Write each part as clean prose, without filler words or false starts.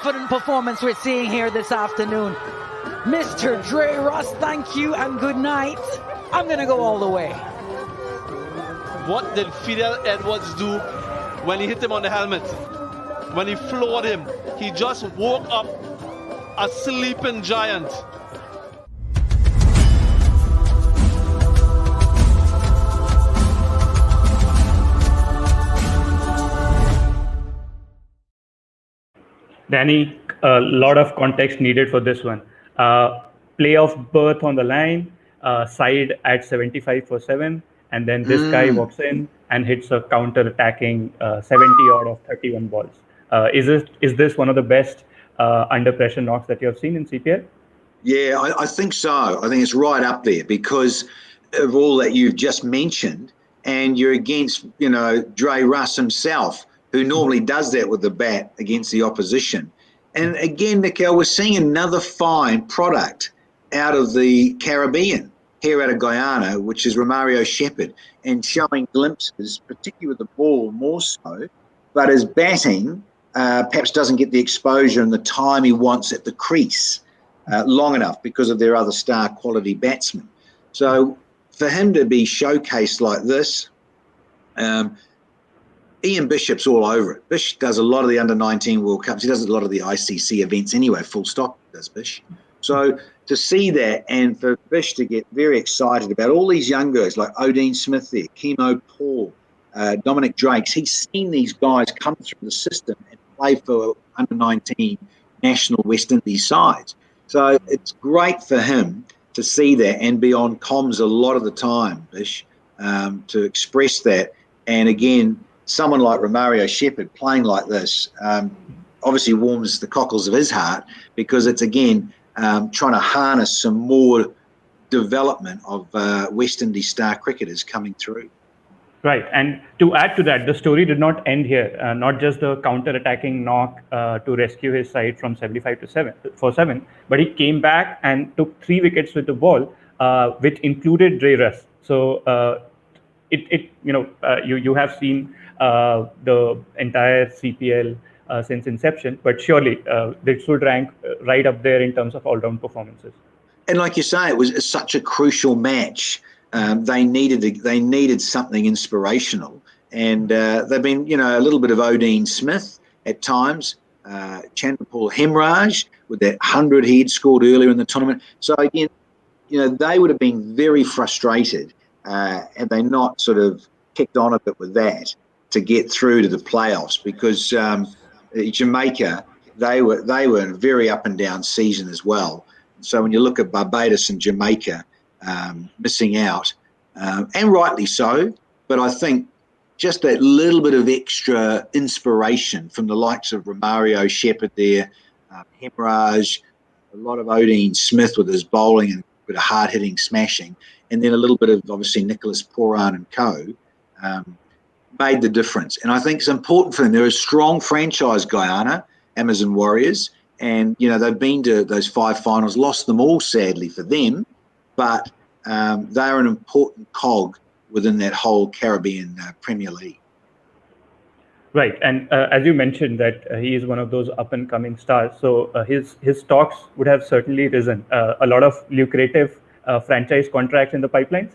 confident performance we're seeing here this afternoon. Mr. Dre Russ, thank you and good night. I'm going to go all the way. What did Fidel Edwards do when he hit him on the helmet? When he floored him, he just woke up a sleeping giant. Danny, a lot of context needed for this one. Playoff berth on the line, side at 75 for 7, and then this guy walks in and hits a counter-attacking 70 odd of 31 balls. Is this one of the best under pressure knocks that you have seen in CPL? Yeah, I think so. I think it's right up there because of all that you've just mentioned, and you're against, Dre Russ himself, who normally does that with the bat against the opposition. And again, Nikhil, we're seeing another fine product out of the Caribbean, here out of Guyana, which is Romario Shepherd, and showing glimpses, particularly with the ball more so, but his batting perhaps doesn't get the exposure and the time he wants at the crease long enough because of their other star quality batsmen. So for him to be showcased like this, Ian Bishop's all over it. Bish does a lot of the under-19 World Cups. He does a lot of the ICC events anyway, full stop, does Bish. So to see that and for Bish to get very excited about all these young guys like Odine Smith there, Chemo Paul, Dominic Drakes, he's seen these guys come through the system and play for under-19 national West Indies sides. So it's great for him to see that and be on comms a lot of the time, Bish, to express that. And again, someone like Romario Shepherd playing like this obviously warms the cockles of his heart because it's, again, trying to harness some more development of West Indies star cricketers coming through. Right. And to add to that, the story did not end here. Not just the counter-attacking knock to rescue his side from 75 for 7, but he came back and took 3 wickets with the ball, which included Dre Russ. So you have seen the entire CPL since inception, but surely this would rank right up there in terms of all-round performances. And like you say, it was such a crucial match. They needed something inspirational, and they've been, a little bit of Odine Smith at times, Chandrapal Hemraj with that 100 he'd scored earlier in the tournament. So again, they would have been very frustrated had they not sort of kicked on a bit with that to get through to the playoffs, because Jamaica, they were in a very up and down season as well. So when you look at Barbados and Jamaica missing out, and rightly so, but I think just that little bit of extra inspiration from the likes of Romario Shepherd there, Hemraj, a lot of Odine Smith with his bowling and a bit of hard-hitting smashing, and then a little bit of, obviously, Nicholas Pooran and co. Made the difference. And I think it's important for them. They're a strong franchise, Guyana, Amazon Warriors, and, they've been to those 5 finals, lost them all, sadly, for them, but they're an important cog within that whole Caribbean Premier League. Right. And as you mentioned that he is one of those up-and-coming stars, so his stocks would have certainly risen. A lot of lucrative franchise contracts in the pipelines?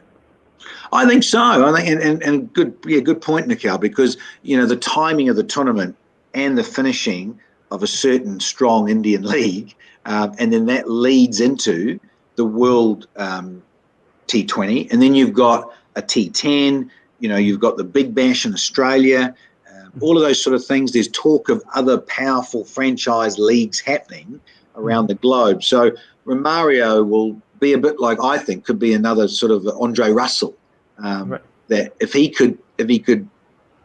I think so. I think, and good point, Nikhil, because the timing of the tournament and the finishing of a certain strong Indian league, and then that leads into the World T20, and then you've got a T10. You've got the Big Bash in Australia. All of those sort of things. There's talk of other powerful franchise leagues happening around the globe. So Romario will be a bit like, I think, could be another sort of Andre Russell. Right. That if he could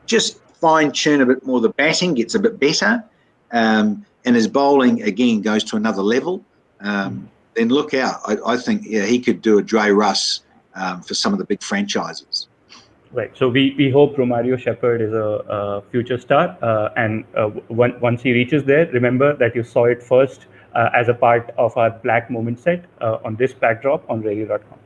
just fine tune a bit more the batting, gets a bit better, and his bowling again goes to another level, then look out. I think he could do a Dre Russ for some of the big franchises. Right. So we hope Romario Shepherd is a future star, and once he reaches there, remember that you saw it first as a part of our Black Moment set on this backdrop on Rario.com.